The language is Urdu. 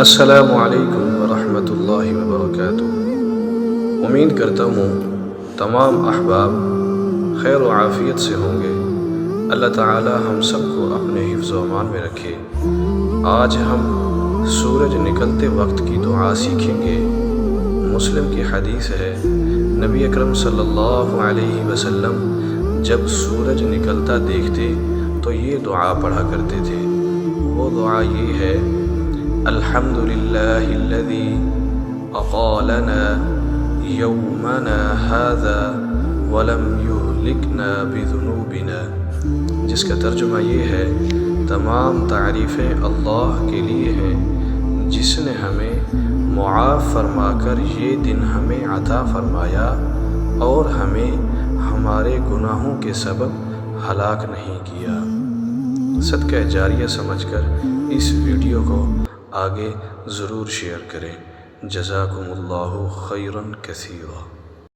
السلام علیکم ورحمۃ اللہ وبرکاتہ۔ امید کرتا ہوں تمام احباب خیر و عافیت سے ہوں گے۔ اللہ تعالی ہم سب کو اپنے حفظ و امان میں رکھے۔ آج ہم سورج نکلتے وقت کی دعا سیکھیں گے۔ مسلم کی حدیث ہے، نبی اکرم صلی اللہ علیہ وسلم جب سورج نکلتا دیکھتے تو یہ دعا پڑھا کرتے تھے۔ وہ دعا یہ ہے: الحمد للہ الذی اقالنا یومنا ھذا ولم یہلکنا بذنوبنا، جس کا ترجمہ یہ ہے: تمام تعریفیں اللہ کے لیے ہیں جس نے ہمیں معاف فرما کر یہ دن ہمیں عطا فرمایا اور ہمیں ہمارے گناہوں کے سبب ہلاک نہیں کیا۔ صدقہ جاریہ سمجھ کر اس ویڈیو کو آگے ضرور شیئر کریں۔ جزاکم اللہ خیرا کثیرا۔